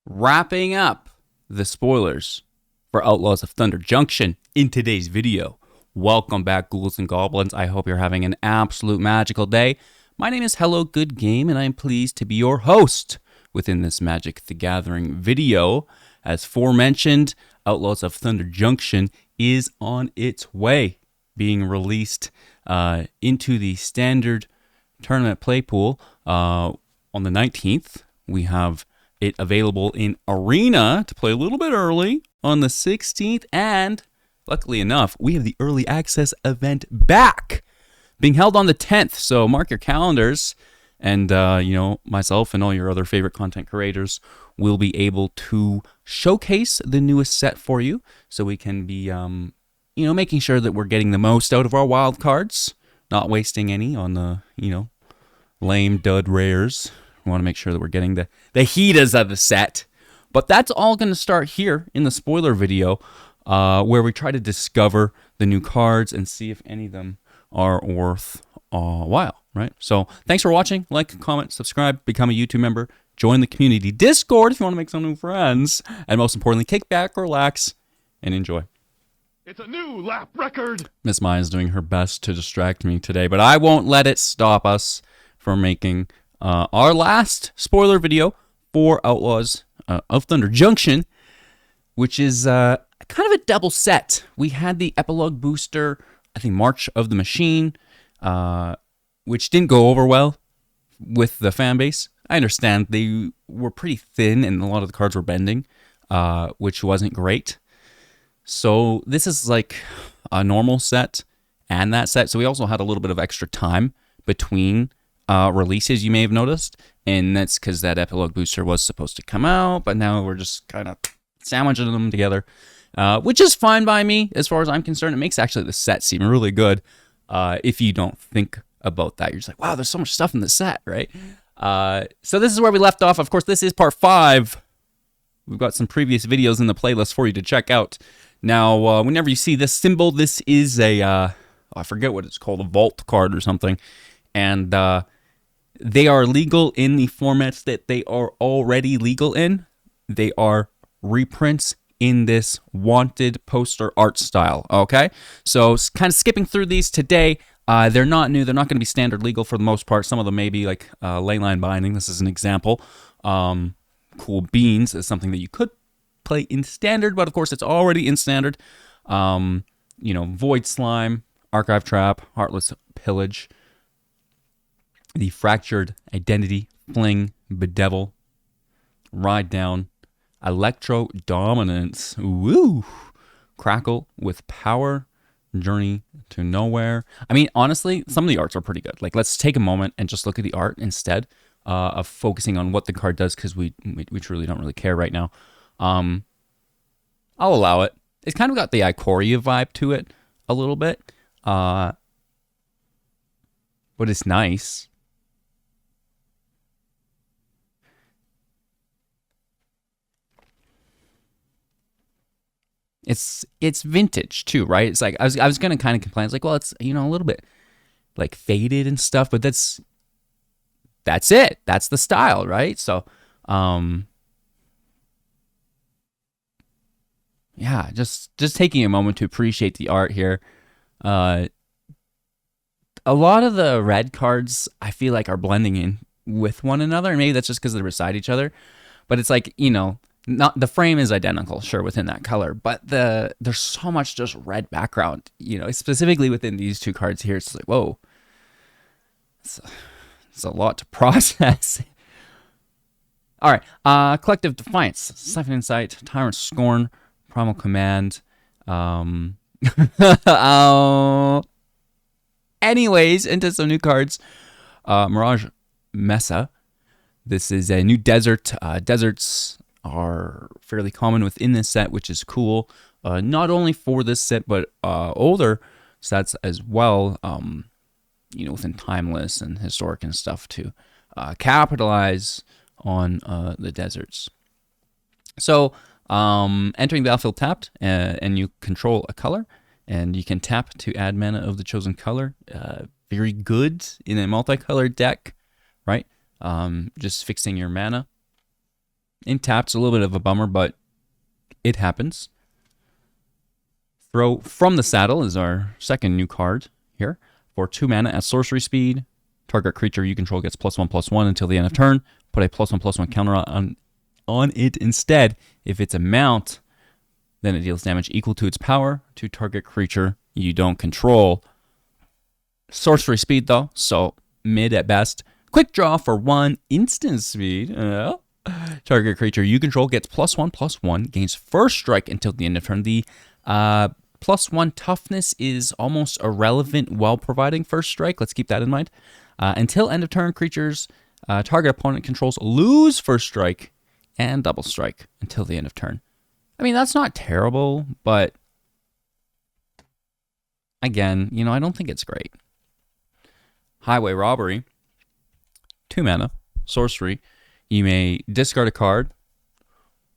Wrapping up the spoilers for Outlaws of Thunder Junction in today's video. Welcome back, ghouls and goblins. I hope you're having an absolute magical day. My name is Hello Good Game, and I am pleased to be your host within this Magic the Gathering video. As aforementioned, Outlaws of Thunder Junction is on its way, being released into the standard tournament play pool on the 19th. We have it available in Arena to play a little bit early on the 16th, and luckily enough, we have the early access event back, being held on the 10th. So mark your calendars, and myself and all your other favorite content creators will be able to showcase the newest set for you, so we can be making sure that we're getting the most out of our wild cards, not wasting any on the lame dud rares. We want to make sure that we're getting the heaters of the set. But that's all going to start here in the spoiler video, where we try to discover the new cards and see if any of them are worth a while, right? So thanks for watching. Like, comment, subscribe, become a YouTube member, join the community Discord if you want to make some new friends, and most importantly, kick back, relax, and enjoy. It's a new lap record! Miss Maya is doing her best to distract me today, but I won't let it stop us from making our last spoiler video for Outlaws of Thunder Junction, which is kind of a double set. We had the epilogue booster, I think March of the Machine, which didn't go over well with the fan base. I understand they were pretty thin and a lot of the cards were bending, which wasn't great. So this is like a normal set and that set. So we also had a little bit of extra time between releases, you may have noticed, and that's because that epilogue booster was supposed to come out, but now we're just kind of sandwiching them together, which is fine by me as far as I'm concerned. It makes actually the set seem really good if you don't think about that. You're just like, wow, there's so much stuff in the set, right? So this is where we left off. Of course, this is part 5. We've got some previous videos in the playlist for you to check out. Now, whenever you see this symbol, this is a, I forget what it's called, a vault card or something, and they are legal in the formats that they are already legal in. They are reprints in this wanted poster art style, okay? So kind of skipping through these today. They're not new. They're not going to be standard legal for the most part. Some of them may be like ley line binding. This is an example. Cool Beans is something that you could play in standard, but of course it's already in standard. Void Slime, Archive Trap, Heartless Pillage, the Fractured Identity, Fling, Bedevil, Ride Down, Electro Dominance, woo, Crackle with Power, Journey to Nowhere. I mean, honestly, some of the arts are pretty good. Like, let's take a moment and just look at the art instead of focusing on what the card does, because we truly don't really care right now. I'll allow it. It's kind of got the Ikoria vibe to it a little bit, but it's nice. It's vintage too, right? It's like I was gonna kind of complain. It's like, well, it's a little bit like faded and stuff, but that's it. That's the style, right? So, yeah, just taking a moment to appreciate the art here. A lot of the red cards I feel like are blending in with one another, and maybe that's just because they're beside each other. But it's like, not the frame is identical, sure, within that color, but there's so much just red background, specifically within these two cards here. It's like, whoa, it's a lot to process. All right, Collective Defiance, Siphon Insight, Tyrant Scorn, Primal Command. Anyways, into some new cards. Mirage Mesa. This is a new desert. Deserts are fairly common within this set, which is cool. Not only for this set, but older sets as well. Within Timeless and Historic and stuff to capitalize on the deserts. So, entering the battlefield tapped, and you control a color, and you can tap to add mana of the chosen color. Very good in a multicolored deck, right? Just fixing your mana In tap's a little bit of a bummer, but it happens. Throw from the Saddle is our second new card here. For 2 mana at sorcery speed, target creature you control gets +1/+1 until the end of turn. Put a +1/+1 counter on it instead. If it's a mount, then it deals damage equal to its power to target creature you don't control. Sorcery speed though, so mid at best. Quick draw for 1 instant speed. Target creature you control gets +1/+1, gains first strike until the end of turn. The +1 toughness is almost irrelevant while providing first strike. Let's keep that in mind. Until end of turn, creatures target opponent controls lose first strike and double strike until the end of turn. I mean, that's not terrible, but again, I don't think it's great. Highway Robbery, 2 mana, sorcery. You may discard a card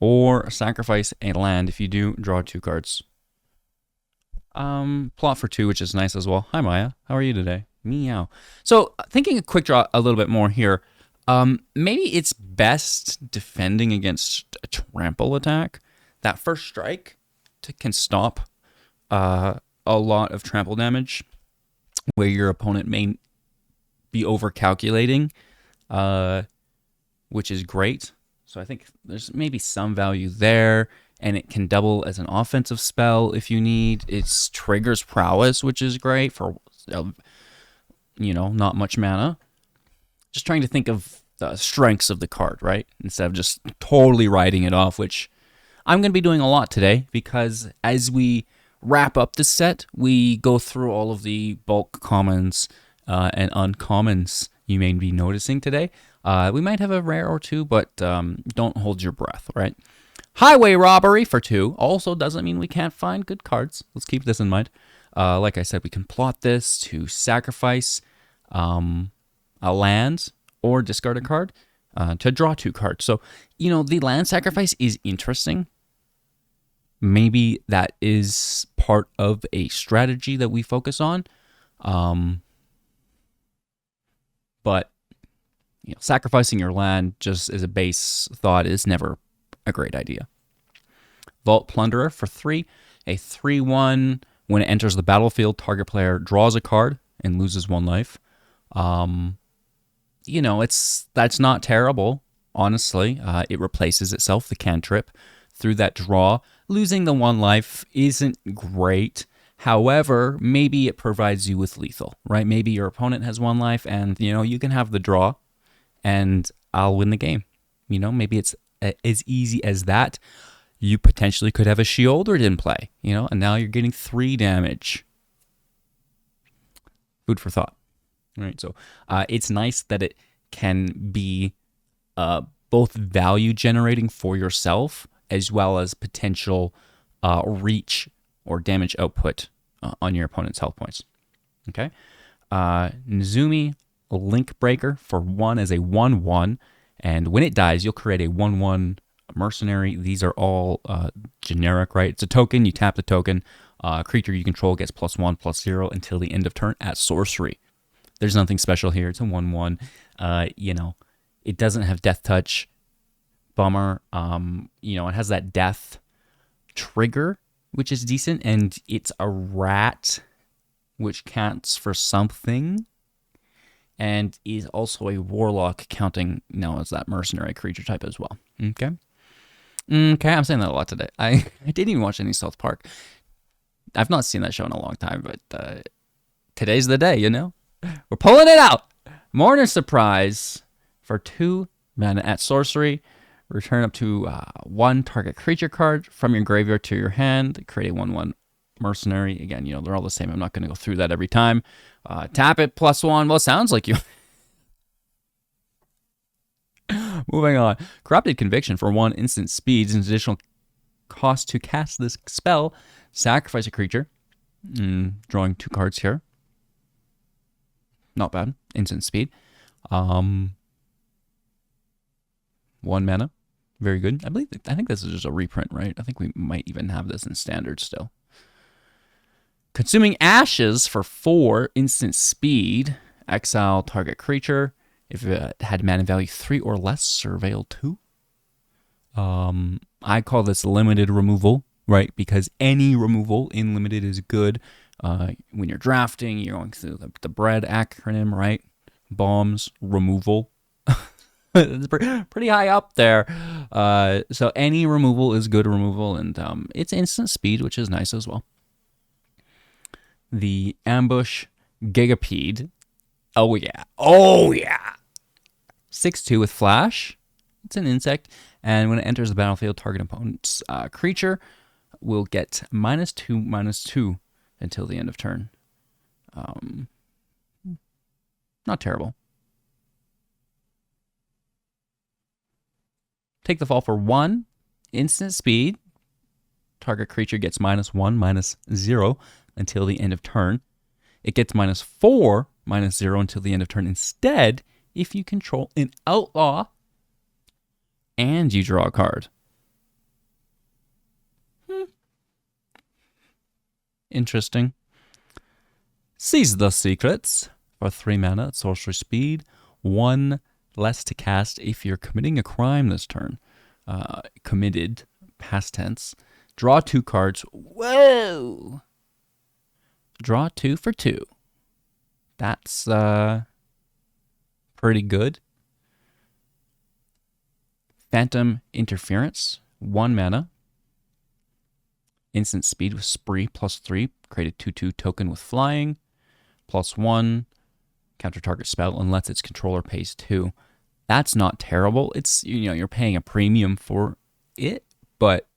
or sacrifice a land. If you do, draw 2 cards. Plot for 2, which is nice as well. Hi, Maya. How are you today? Meow. So, thinking a quick draw a little bit more here. Maybe it's best defending against a trample attack. That first strike can stop a lot of trample damage where your opponent may be over-calculating, which is great. So I think there's maybe some value there, and it can double as an offensive spell if you need. It triggers prowess, which is great for, not much mana. Just trying to think of the strengths of the card, right? Instead of just totally writing it off, which I'm going to be doing a lot today, because as we wrap up this set, we go through all of the bulk commons and uncommons you may be noticing today. We might have a rare or 2, but don't hold your breath, right? Highway Robbery for 2 also doesn't mean we can't find good cards. Let's keep this in mind. Like I said, we can plot this to sacrifice a land or discard a card to draw 2 cards. So, the land sacrifice is interesting. Maybe that is part of a strategy that we focus on. But sacrificing your land just as a base thought is never a great idea. Vault Plunderer for 3, a 3/1. When it enters the battlefield, target player draws a card and loses 1 life. That's not terrible, honestly. It replaces itself, the cantrip, through that draw. Losing the 1 life isn't great. However, maybe it provides you with lethal, right? Maybe your opponent has 1 life and, you can have the draw and I'll win the game. Maybe it's as easy as that. You potentially could have a Sheoldred in play, and now you're getting 3 damage. Food for thought. All right, so it's nice that it can be both value generating for yourself as well as potential reach or damage output on your opponent's health points. Okay. Nizumi Link Breaker for 1 as a 1/1, and when it dies, you'll create a 1/1 Mercenary. These are all generic, right? It's a token. You tap the token. Creature you control gets +1/+0 until the end of turn at sorcery. There's nothing special here. It's a 1/1. It doesn't have death touch. Bummer. It has that death trigger, which is decent, and it's a rat, which counts for something, and is also a warlock, counting now as that mercenary creature type as well. Okay, I'm saying that a lot today. I didn't even watch any South Park. I've not seen that show in a long time, but today's the day, We're pulling it out. Mourner Surprise for 2 mana at sorcery. Return up to 1 target creature card from your graveyard to your hand. Create a 1/1 Mercenary. Again, they're all the same. I'm not going to go through that every time. Tap it, +1. Well, sounds like you. Moving on. Corrupted Conviction for 1 instant speed. An additional cost to cast this spell. Sacrifice a creature. Drawing 2 cards here. Not bad. Instant speed. 1 mana. Very good. I think this is just a reprint, right? I think we might even have this in standard still. Consuming Ashes for 4 instant speed. Exile target creature. If it had mana value 3 or less, surveil 2. I call this limited removal, right? Because any removal in limited is good. When you're drafting, you're going through the BREAD acronym, right? Bombs, removal. It's pretty high up there. So any removal is good removal, and it's instant speed, which is nice as well. The ambush Gigapede. Oh yeah. Oh yeah. 6/2 with flash. It's an insect, and when it enters the battlefield, target opponent's creature will get -2/-2 until the end of turn. Not terrible. Take the fall for 1. Instant speed. Target creature gets -1/-0 until the end of turn. It gets -4/-0 until the end of turn instead if you control an outlaw and you draw a card. Interesting. Seize the Secrets for 3 mana, sorcery speed, 1 less to cast if you're committing a crime this turn. Committed, past tense. Draw 2 cards. Whoa! Draw 2 for 2. That's pretty good. Phantom Interference, 1 mana. Instant speed with Spree +3. Create a 2/2 token with flying. +1. Counter target spell unless its controller pays 2. That's not terrible. It's, you're paying a premium for it, but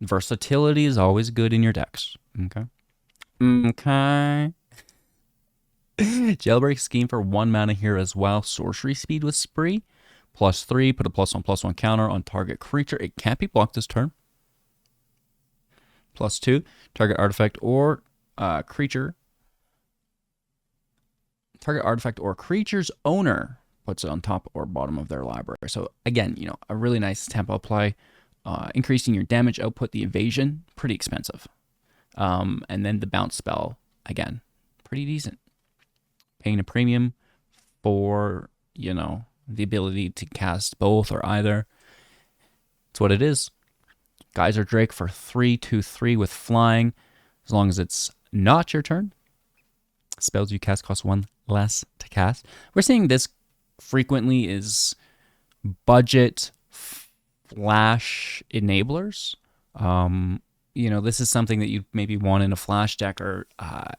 versatility is always good in your decks. Okay. Jailbreak Scheme for 1 mana here as well. Sorcery speed with Spree. +3. Put a +1/+1 counter on target creature. It can't be blocked this turn. +2. Target artifact or creature. Target artifact or creature's owner puts it on top or bottom of their library. So again, a really nice tempo play. Increasing your damage output, the evasion, pretty expensive. And then the bounce spell, again, pretty decent. Paying a premium for, the ability to cast both or either. It's what it is. Geyser Drake for 3/2/3 with flying, as long as it's not your turn. Spells you cast cost 1 less to cast. We're seeing this frequently is budget flash enablers. This is something that you maybe want in a flash deck or a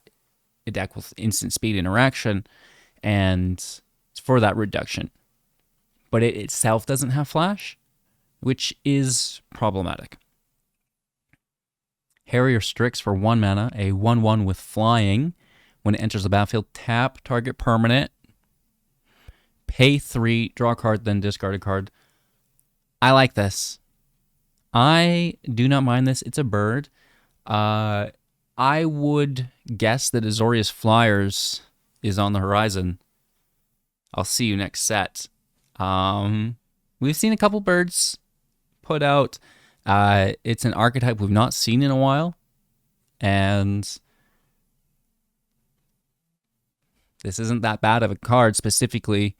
deck with instant speed interaction, and it's for that reduction. But it itself doesn't have flash, which is problematic. Harrier Strix for 1 mana, a 1/1 with flying. When it enters the battlefield, tap target permanent. Pay 3, draw a card, then discard a card. I like this. I do not mind this. It's a bird. I would guess that Azorius Flyers is on the horizon. I'll see you next set. We've seen a couple birds put out. It's an archetype we've not seen in a while. And this isn't that bad of a card, specifically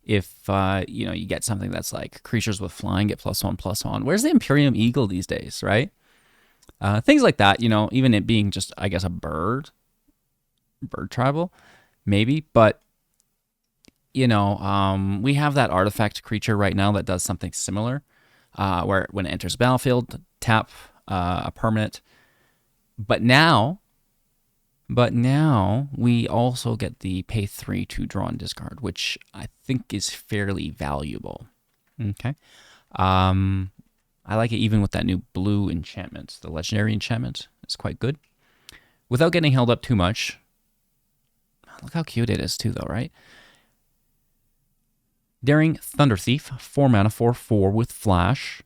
if you get something that's like creatures with flying get +1/+1. Where's the Imperium Eagle these days, right? Things like that, even it being just, I guess, a bird tribal, maybe. But, we have that artifact creature right now that does something similar, where when it enters the battlefield, tap a permanent. But now we also get the pay 3 to draw and discard, which I think is fairly valuable. Okay. I like it even with that new blue enchantment. The legendary enchantment is quite good. Without getting held up too much. Look how cute it is too, though, right? Daring Thunder Thief, 4 mana, 4/4 with flash.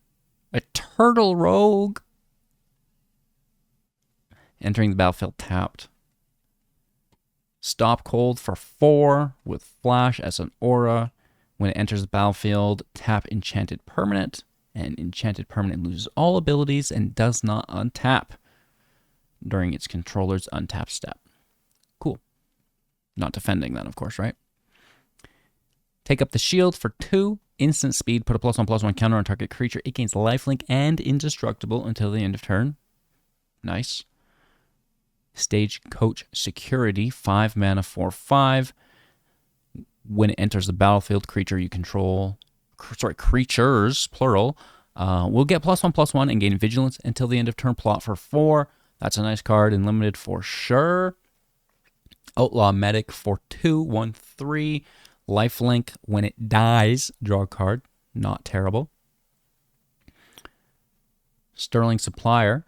A turtle rogue. Entering the battlefield tapped. Stop Cold for 4 with flash as an aura. When it enters the battlefield, tap enchanted permanent. And enchanted permanent loses all abilities and does not untap during its controller's untap step. Cool. Not defending then, of course, right? Take up the shield for 2. instant speed. Put a +1/+1 counter on target creature. It gains lifelink and indestructible until the end of turn. Nice. Stagecoach Security, 5 mana, 4/5. When it enters the battlefield, creatures, plural, will get +1/+1 and gain vigilance until the end of turn. Plot for 4. That's a nice card and limited for sure. Outlaw Medic for 2, 1/3. Lifelink. When it dies, draw a card. Not terrible. Sterling Supplier,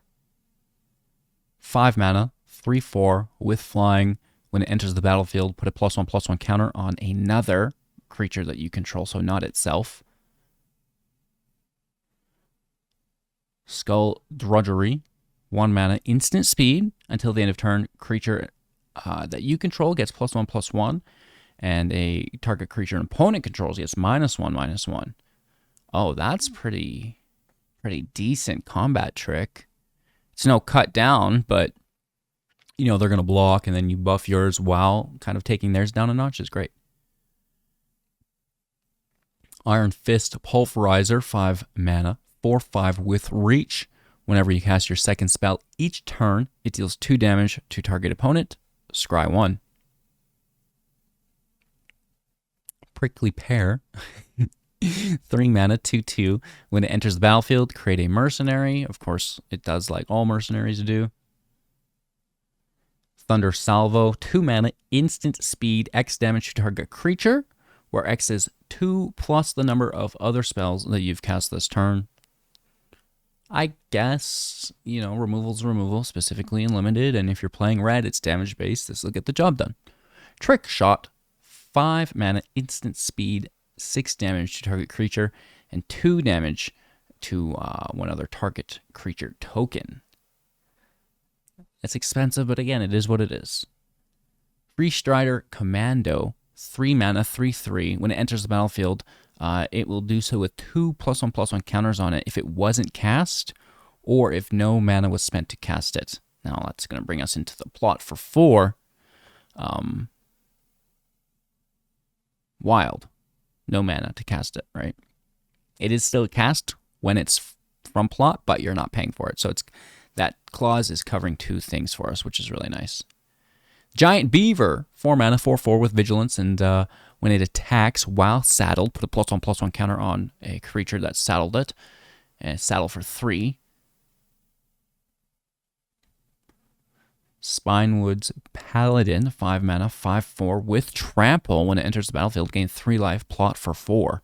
5 mana, 3/4 with flying. When it enters the battlefield, put a +1/+1 counter on another creature that you control, so not itself. Skull Drudgery, 1 mana, instant speed. Until the end of turn, creature that you control gets +1/+1, and a target creature an opponent controls gets -1/-1. Oh, that's pretty decent combat trick. It's no cut down, but you know they're going to block, and then you buff yours while kind of taking theirs down a notch is great. Iron Fist Pulverizer, 5 mana, 4/5 with reach. Whenever you cast your second spell each turn, it deals 2 damage to target opponent. Scry 1. Prickly Pear, 3 mana, 2/2. When it enters the battlefield, create a Mercenary. Of course, it does like all mercenaries do. ThunderSalvo, 2 mana, instant speed, X damage to target creature, where X is 2 plus the number of other spells that you've cast this turn. I guess, removal's removal, specifically in limited, and if you're playing red, it's damage based. This will get the job done. Trick Shot, 5 mana, instant speed, 6 damage to target creature, and 2 damage to one other target creature token. It's expensive, but again, it is what it is. Free Strider Commando, 3 mana, 3/3. When it enters the battlefield, it will do so with 2 +1/+1 counters on it if it wasn't cast, or if no mana was spent to cast it. Now that's going to bring us into the plot for 4. Wild. No mana to cast it, right? It is still cast when it's from plot, but you're not paying for it. So that clause is covering 2 things for us, which is really nice. Giant Beaver, 4 mana, 4/4 with vigilance, and when it attacks while saddled, put a +1/+1 counter on a creature that saddled it, and saddle for 3. Spinewood's Paladin, 5 mana, 5/4 with trample. When it enters the battlefield, gain 3 life, plot for 4.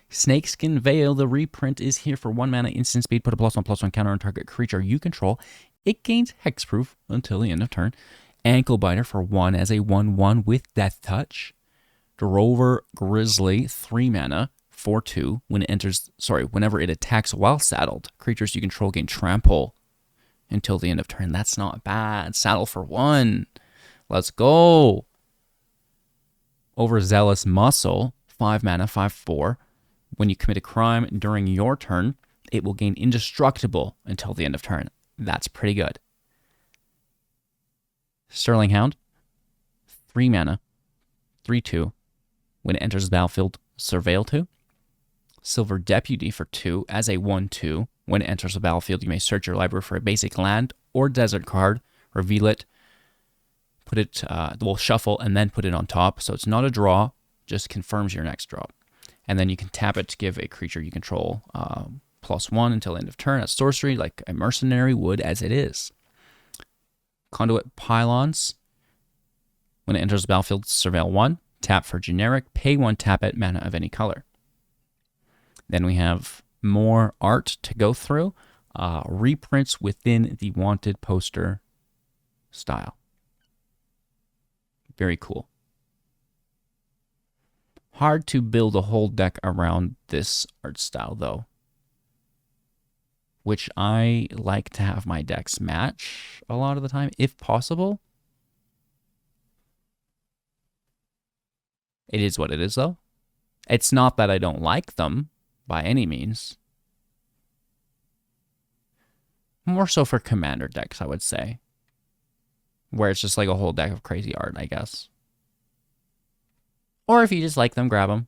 Snakeskin Veil, the reprint is here for 1 mana, instant speed. Put a +1/+1 counter on target creature you control. It gains hexproof until the end of turn. Ankle Biter for 1 as a 1/1 with Death Touch. Drover Grizzly, 3 mana, 4/2. Whenever it attacks while saddled, creatures you control gain trample until the end of turn. That's not bad. Saddle for 1. Let's go. Overzealous Muscle, 5 mana, 5/4. When you commit a crime during your turn, it will gain indestructible until the end of turn. That's pretty good. Sterling Hound, 3 mana, 3/2. When it enters the battlefield, surveil 2. Silver Deputy for 2 as a 1/2. When it enters the battlefield, you may search your library for a basic land or desert card, reveal it, we'll shuffle, and then put it on top. So it's not a draw, just confirms your next drop. And then you can tap it to give a creature you control +1 until end of turn as sorcery, like a Mercenary would as it is. Conduit Pylons. When it enters the battlefield, surveil 1, tap for generic, pay 1, tap it, mana of any color. Then we have more art to go through. Reprints within the wanted poster style. Very cool. Hard to build a whole deck around this art style, though, which I like to have my decks match a lot of the time, if possible. It is what it is, though. It's not that I don't like them, by any means. More so for commander decks, I would say, where it's just like a whole deck of crazy art, I guess. Or if you just like them, grab them.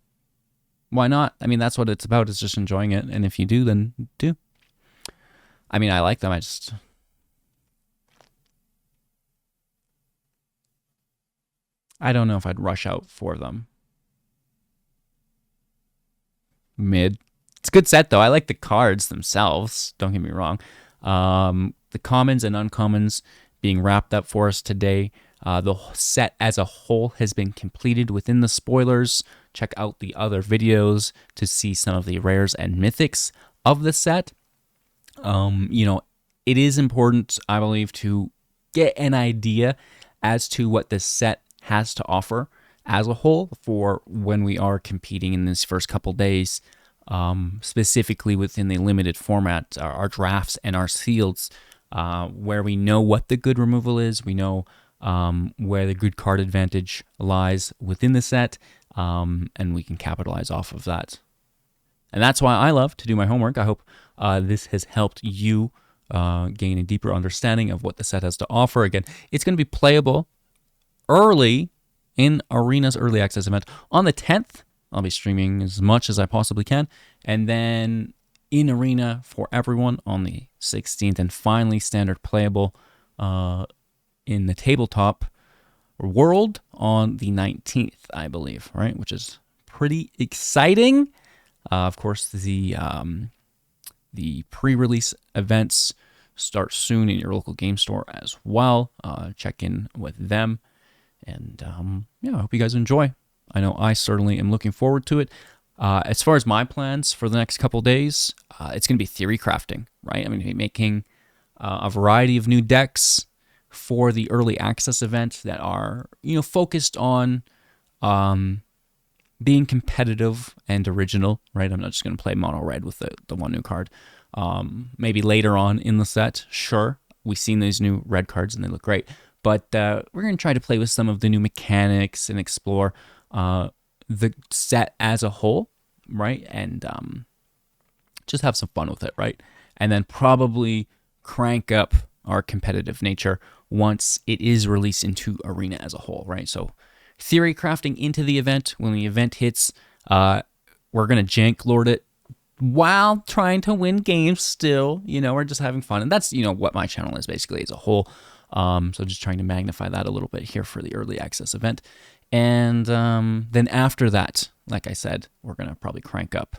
Why not? I mean, that's what it's about, is just enjoying it. And if you do, then do. I mean, I like them. I don't know if I'd rush out for them. Mid. It's a good set, though. I like the cards themselves. Don't get me wrong. The commons and uncommons being wrapped up for us today. The set as a whole has been completed within the spoilers. Check out the other videos to see some of the rares and mythics of the set. You know, it is important, I believe, to get an idea as to what the set has to offer as a whole for when we are competing in these first couple days, specifically within the limited format, our drafts and our seals, where we know what the good removal is, we know where the good card advantage lies within the set, and we can capitalize off of that. And that's why I love to do my homework. I hope this has helped you gain a deeper understanding of what the set has to offer. Again, it's going to be playable early in Arena's early access event on the 10th. I'll be streaming as much as I possibly can. And then in Arena for everyone on the 16th, and finally standard playable in the tabletop world on the 19th, I believe, right? Which is pretty exciting. Of course, the pre-release events start soon in your local game store as well. Check in with them. And yeah, I hope you guys enjoy. I know I certainly am looking forward to it. As far as my plans for the next couple days, it's going to be theory crafting, right? I'm going to be making a variety of new decks for the early access event that are, you know, focused on being competitive and original, right? I'm not just going to play mono red with the one new card. Maybe later on in the set, sure. We've seen these new red cards and they look great. But we're going to try to play with some of the new mechanics and explore the set as a whole, right? And just have some fun with it, right? And then probably crank up our competitive nature once it is released into Arena as a whole, right? So theory crafting into the event. When the event hits, we're going to jank lord it while trying to win games still. You know, we're just having fun. And that's, you know, what my channel is basically as a whole. So just trying to magnify that a little bit here for the early access event. And then after that, like I said, we're going to probably crank up,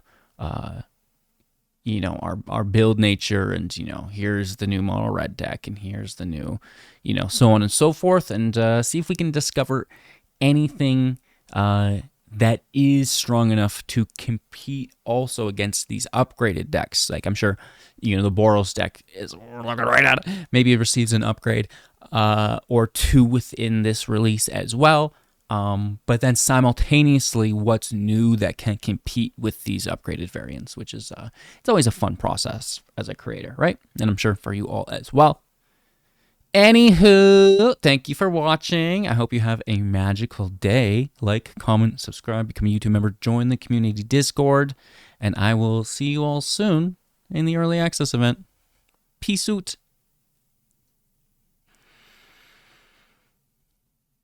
you know, our build nature, and, you know, here's the new mono red deck, and here's the new, you know, so on and so forth, and see if we can discover anything that is strong enough to compete also against these upgraded decks. Like, I'm sure, you know, the Boros deck is, we're looking right at it, maybe it receives an upgrade or two within this release as well. But then simultaneously, what's new that can compete with these upgraded variants, which is, it's always a fun process as a creator, right? And I'm sure for you all as well. Anywho, thank you for watching. I hope you have a magical day. Like, comment, subscribe, become a YouTube member, join the community Discord, and I will see you all soon in the early access event. Peace out.